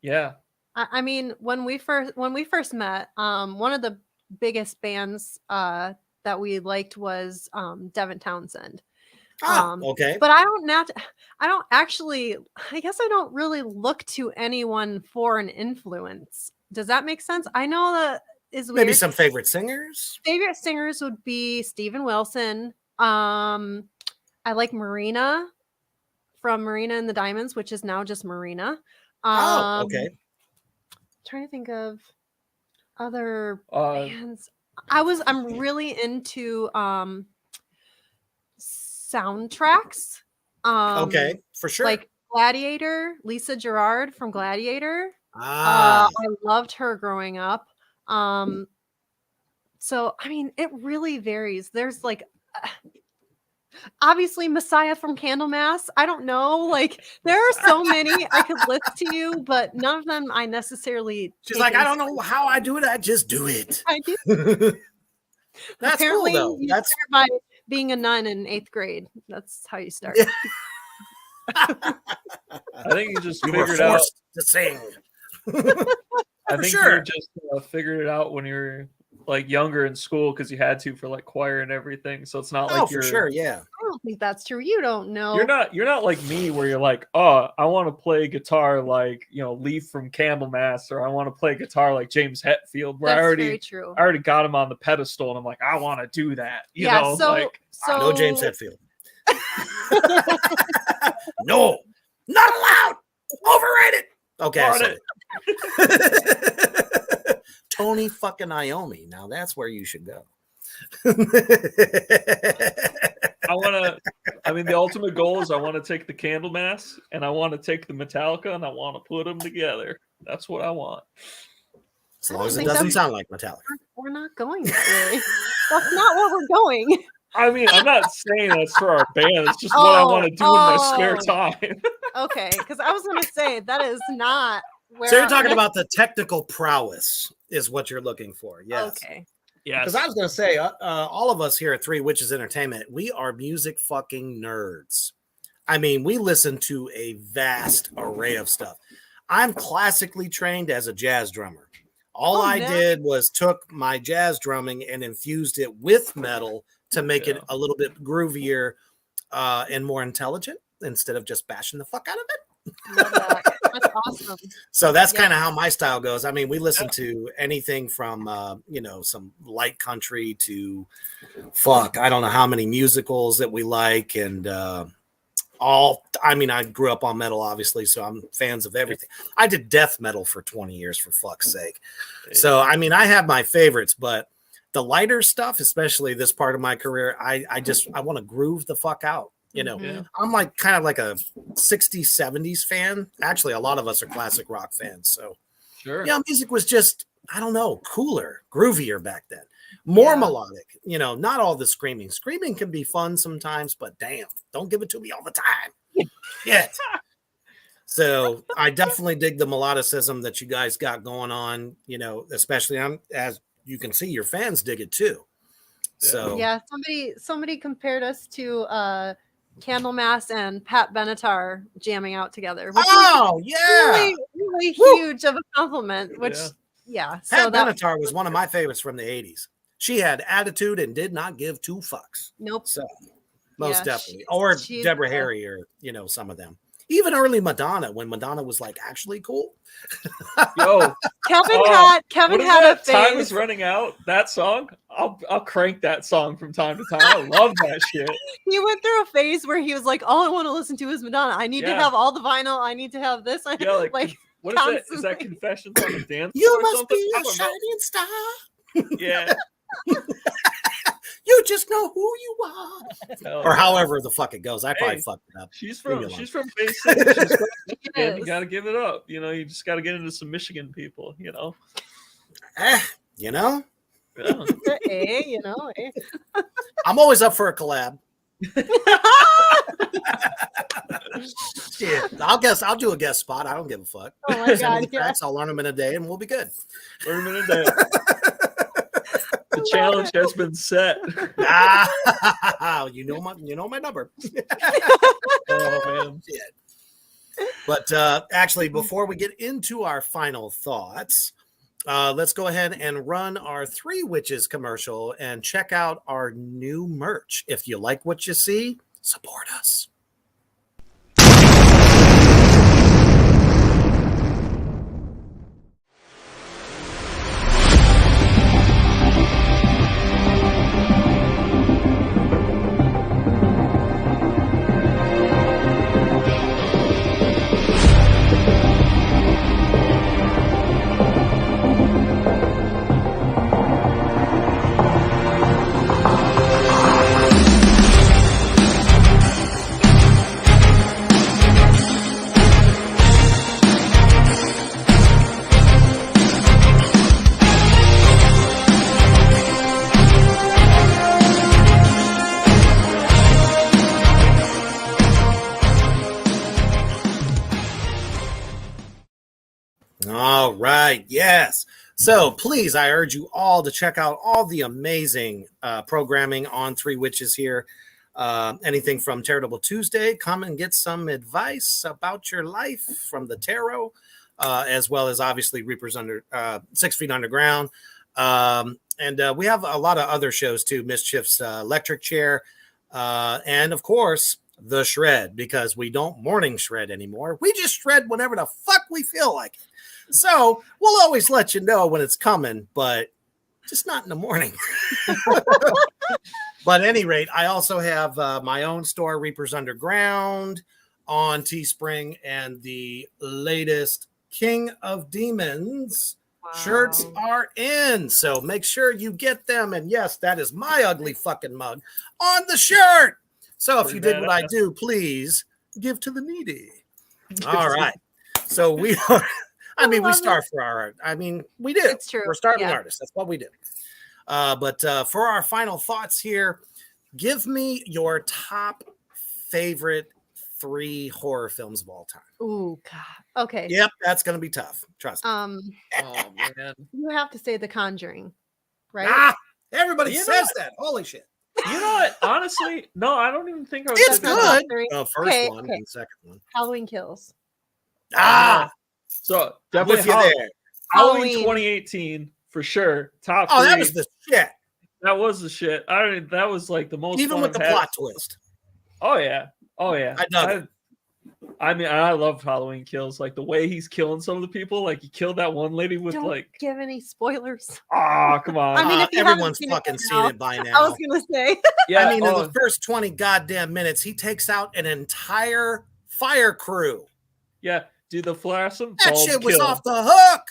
Yeah. I mean, when we first met, one of the biggest bands that we liked was Devin Townsend. Okay. But I don't really look to anyone for an influence. Does that make sense? I know that is weird. Maybe some favorite singers. Favorite singers would be Steven Wilson. I like Marina from Marina and the Diamonds, which is now just Marina. Okay. Trying to think of other bands. I'm really into soundtracks. Okay, for sure. Like Gladiator, Lisa Gerard from Gladiator. Ah. I loved her growing up. So I mean, it really varies. There's like obviously Messiah from Candlemass. I don't know. Like there are so many I could list to you, but none of them I necessarily. She's like, I don't know how I do it. I just do it. I do. That's Apparently, cool, though. you That's start by being a nun in 8th grade. That's how you start. I think you just you were figured out forced to sing. I think sure. you just figured it out when you were like younger in school because you had to for like choir and everything. So it's not like For sure, yeah. I don't think that's true. You don't know. You're not like me where you're like, oh, I want to play guitar like Leaf from Candlemass, or I want to play guitar like James Hetfield, where That's very true. I already got him on the pedestal, and I'm like, I want to do that. You know, so like No James Hetfield. No, not allowed. Overrated. Okay, I said it. Tony fucking Iommi. Now that's where you should go. the ultimate goal is I want to take the Candlemass and I want to take the Metallica and I want to put them together. That's what I want. As long as it doesn't sound like Metallica. We're not going that way. That's not where we're going. I mean, I'm not saying that's for our band. It's just what I want to do in my spare time. Okay, because I was going to say that is not where. So you're talking about the technical prowess is what you're looking for. Yes. Okay. Yeah. Because I was going to say, all of us here at Three Witches Entertainment, we are music fucking nerds. I mean, we listen to a vast array of stuff. I'm classically trained as a jazz drummer. All I did was took my jazz drumming and infused it with metal to make it a little bit groovier and more intelligent instead of just bashing the fuck out of it. Love that. That's awesome. So that's kind of how my style goes. I mean, we listen to anything from, some light country to I don't know how many musicals that we like. And I mean, I grew up on metal, obviously, so I'm fans of everything. I did death metal for 20 years, for fuck's sake. So, I mean, I have my favorites, but the lighter stuff, especially this part of my career, I want to groove the fuck out. You know, Yeah. I'm like kind of like a 60s, 70s fan. Actually, a lot of us are classic rock fans. So, Sure. yeah, music was just, I don't know, cooler, groovier back then. More Yeah. melodic, you know, not all the screaming. Screaming can be fun sometimes, but damn, don't give it to me all the time. Yeah. So I definitely dig the melodicism that you guys got going on, you know, especially as you can see, your fans dig it too. So Yeah, somebody compared us to Candlemass and Pat Benatar jamming out together, which oh is yeah. really Woo! huge of a compliment. Which Yeah. so Pat that Benatar was one of my favorites from the 80s. She had attitude and did not give two fucks. nope. So most Yeah, definitely. she's- Or she's Deborah the- Harry, or you know, some of them. Even early Madonna, when Madonna was like actually cool. Yo, Kevin what had is a that? phase. Time is running out. That song, I'll crank that song from time to time. I love that shit. He went through a phase where he was like, "All I want to listen to is Madonna. I need to Yeah. have all the vinyl. I need to have this." Yeah, like, what is that? Is that constantly. Confessions on the Dance You Floor or must something? be I a don't know. shining star. Yeah. You just know who you are. Hell Or yeah. however the fuck it goes. I probably Hey, fucked it up. She's Leave from me alone. Bay City. She's from Michigan. You is. got to give it up. You know, you just got to get into some Michigan people. You know. You know, Yeah. You know, eh? I'm always up for a collab. Shit, I'll do a guest spot. I don't give a fuck. Oh my Send me god, the yeah. tracks, I'll learn them in a day and we'll be good. Wait a minute. The challenge has been set. You know my number. Oh man. But actually, before we get into our final thoughts, let's go ahead and run our Three Witches commercial and check out our new merch. If you like what you see, support us. All right. Yes. So please, I urge you all to check out all the amazing programming on Three Witches here. Anything from Terrible Tuesday, come and get some advice about your life from the tarot, as well as obviously Reapers Under 6 Feet Underground. And we have a lot of other shows too, Mischief's Electric Chair, and of course, The Shred, because we don't morning shred anymore. We just shred whenever the fuck we feel like it. So we'll always let you know when it's coming, but just not in the morning. But at any rate, I also have my own store, Reapers Underground, on Teespring, and the latest King of Demons shirts are in. So make sure you get them. And yes, that is my ugly fucking mug on the shirt. So if you dig what I do, please give to the needy. All right. So we are. I mean, we starve for our art. I mean, we do. It's true. We're starving Yeah. artists. That's what we do. But for our final thoughts here, give me your top favorite 3 horror films of all time. Ooh, God. Okay. Yep, that's going to be tough. Trust me. Oh man. You have to say The Conjuring, right? Ah, everybody You know says that. Holy shit. You know what? Honestly, no, I don't even think I would It's say that. Top good. three. Oh, first Okay, one okay. and second one. Halloween Kills. Ah, So I'm definitely with you Halloween, there. Halloween Halloween. 2018 for sure. Top Oh, three. that was the shit. That was the shit. I mean, that was like the most Even fun with the I've had. plot twist. Oh yeah. Oh yeah. I dug it. I mean, I love Halloween Kills. Like the way he's killing some of the people. Like he killed that one lady with Don't like, give any spoilers. ah, come on. I mean, if you haven't everyone's seen it fucking by seen now, it by I now. was gonna say. yeah, I mean, in oh, the first 20 goddamn minutes, he takes out an entire fire crew. yeah, dude, the fluorescent That bulb shit was kill. off the hook.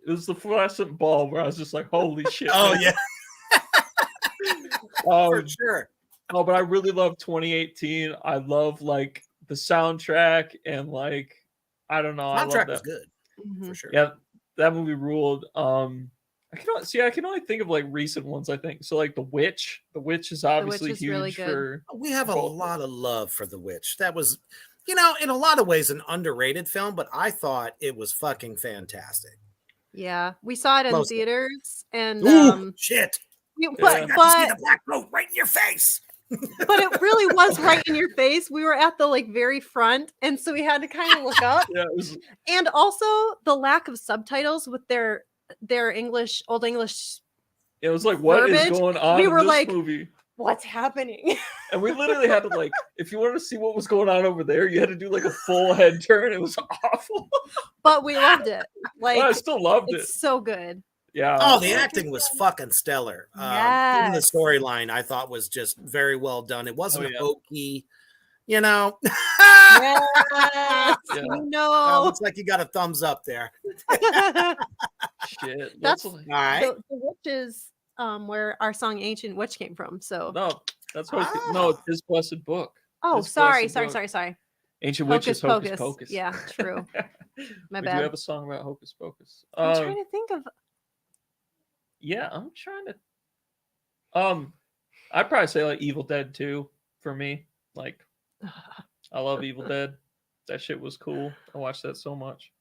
It was the fluorescent bulb where I was just like, holy shit. Oh man. yeah, for sure. Oh, but I really love 2018. I love like the soundtrack and like I don't know. I love Soundtrack was that. good Mhm. for sure. Yeah, that movie ruled. I can only think of like recent ones. I think so. Like The Witch. The Witch is obviously is huge really good. for. We have a Both. lot of love for The Witch. That was, you know, in a lot of ways an underrated film, but I thought it was fucking fantastic. Yeah, we saw it in Mostly. theaters, and Ooh, shit. we- Yeah. but You got to see but the black coat right in your face. but it really was right in your face. We were at the like very front, and so we had to kind of look up. Yeah, it was. And also the lack of subtitles with their English, old English. It was like, what is Verbiage, going on we in were this like- movie? What's happening? And we literally had to like, if you wanted to see what was going on over there, you had to do like a full head turn. It was awful. But we loved it. Like But I still loved it. it's so good. Yeah. Oh, the acting was fucking stellar. Even the Yes. storyline I thought was just very well done. It wasn't yeah. hokey, you know. Yes, Yeah. you know. Looks like you got a thumbs up there. Shit. That's- All right. the Witch is where our song Ancient Witch came from. So No, that's no, it's Ah. his blessed book. oh His sorry, blessed sorry, book. sorry. Ancient Hocus Witches, Hocus Pocus. Yeah, true. My we bad. do have a song about Hocus Pocus. I'm trying to think of Yeah, I'm trying to. I'd probably say like Evil Dead 2 for me. Like, I love Evil Dead. That shit was cool. I watched that so much.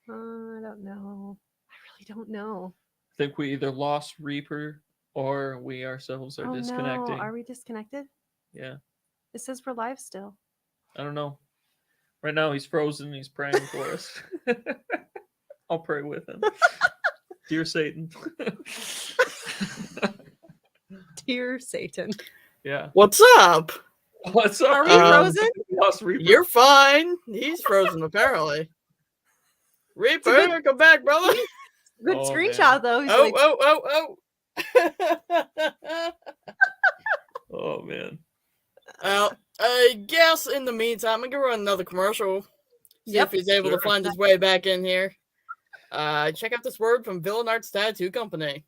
I don't know. I really don't know. I think we either lost Reaper or we ourselves are Oh disconnecting. no, are we disconnected? Yeah, It says we're live still. I don't know. Right now he's frozen. He's praying for us. I'll pray with him. Dear Satan. Dear Satan. Yeah. What's up? What's up? Are we frozen? We lost Reaper. You're fine. He's frozen, apparently. Reaper, come back, brother. Good Oh, screenshot though. He's Oh, like, oh, oh, Oh man. Well, I guess in the meantime, I'm gonna run another commercial. See Yep. if he's able Sure. to find his way back in here. Check out this word from Villain Arts Tattoo Company.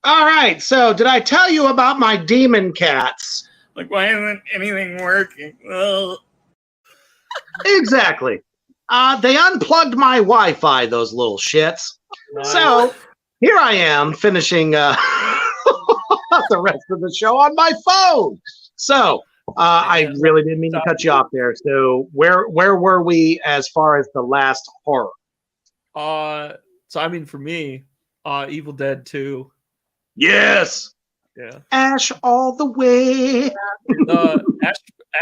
All right. So, did I tell you about my demon cats? Like, why isn't anything working? Well, Exactly. They unplugged my Wi-Fi. Those little shits. So here I am finishing the rest of the show on my phone. So I really didn't mean to cut you off there. So where were we as far as the last horror? so I mean, for me, Evil Dead 2. Yes. Yeah. Ash all the way.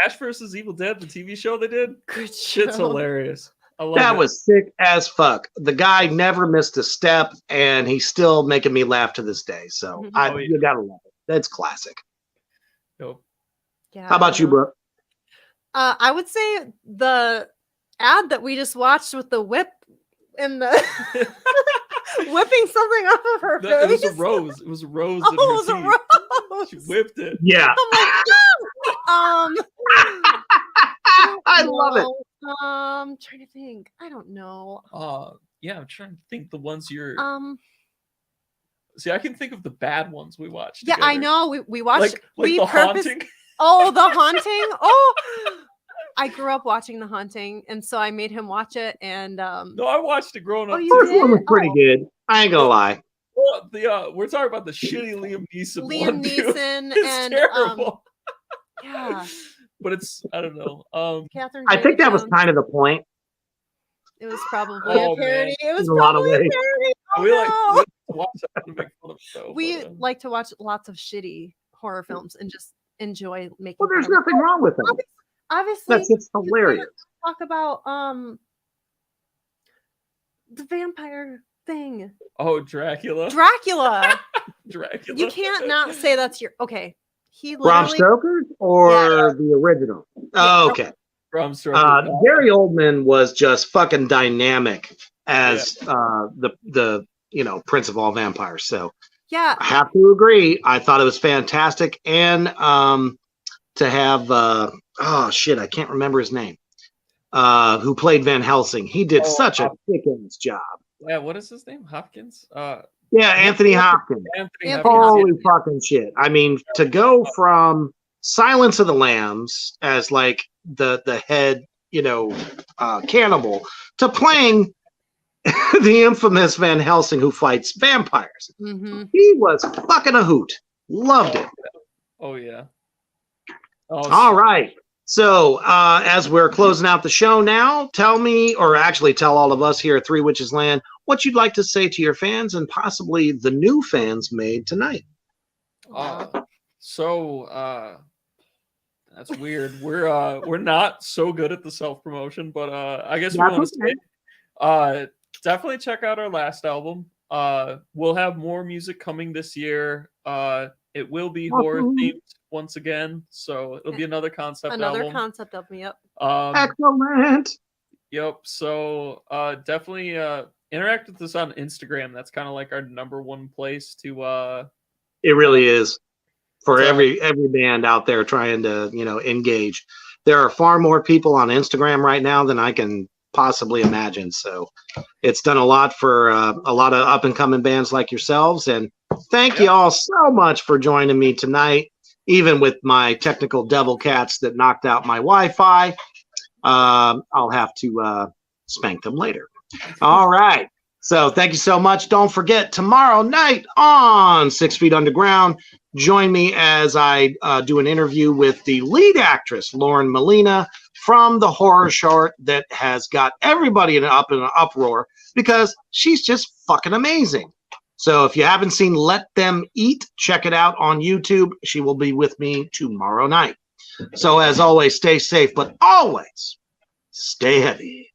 Ash versus Evil Dead, the TV show they did. good Shit's show. hilarious. I love That it. was sick as fuck. The guy never missed a step, and he's still making me laugh to this day. So Oh, yeah. you gotta love it. That's classic. Dope. Yeah, How about you, Brooke? I would say the ad that we just watched with the whip and the whipping something off of her It was face. a rose. It was a rose. Oh, in her it was a teeth. rose. She whipped it. Yeah, I'm like, no! I love it. Trying to think. I don't know. Yeah, I'm trying to think the ones you're. See, I can think of the bad ones we watched. Yeah, I together. know. We watched. Like we The purpose. Haunting. Oh, The Haunting. Oh, I grew up watching The Haunting, and so I made him watch it. And No, I watched it growing Oh, up. you too. First one was did? pretty Oh. good. I ain't gonna lie. Well, we're talking about the shitty Liam Neeson Liam one, dude. Neeson It's and terrible. yeah, But it's I don't know. Catherine. I think that was Zeta-Jones. kind of the point. It was probably Oh, a parody. It was In a lot of probably a ways. parody. Oh, we like no. to watch that and make fun of it though. We but, like to watch lots of shitty horror films and just enjoy making. Well, there's fun of nothing wrong with that. Obviously, That's it's hilarious. talk about the vampire thing. oh, Dracula. Dracula. Dracula. You can't not say that's your okay. He Bram literally Stoker or Yeah. the original? Oh, okay. Bram Stoker. Gary Oldman was just fucking dynamic as the Prince of all vampires. So yeah. I have to agree. I thought it was fantastic, and to have I can't remember his name. Who played Van Helsing? He did such a kick-ass job. Yeah, what is his name? Hopkins? Yeah, Anthony Hopkins. Anthony Anthony Hopkins. Holy fucking shit! I mean, to go from Silence of the Lambs as like the head, cannibal, to playing the infamous Van Helsing who fights vampires. Mm-hmm. He was fucking a hoot. Loved it. Oh yeah. Oh, All right. So as we're closing out the show now, tell me, or actually tell all of us here at Three Witches Land, what you'd like to say to your fans and possibly the new fans made tonight. That's weird. We're not so good at the self promotion, but I guess we That's want to okay. say definitely check out our last album. We'll have more music coming this year. It will be horror themed once again, so it'll be another concept album. Concept album. Yep. Excellent. Yep. So definitely interact with us on Instagram. That's kind of like our number one place to. It really is. For So- every band out there trying to, engage. There are far more people on Instagram right now than I can possibly imagine. So it's done a lot for a lot of up and coming bands like yourselves. And thank you all so much for joining me tonight, even with my technical devil cats that knocked out my Wi-Fi. I'll have to spank them later. All right. So thank you so much. Don't forget, tomorrow night on 6 Feet Underground, join me as I do an interview with the lead actress, Lauren Molina, from the horror short that has got everybody in an uproar because she's just fucking amazing. So if you haven't seen Let Them Eat, check it out on YouTube. She will be with me tomorrow night. So as always, stay safe, but always stay heavy.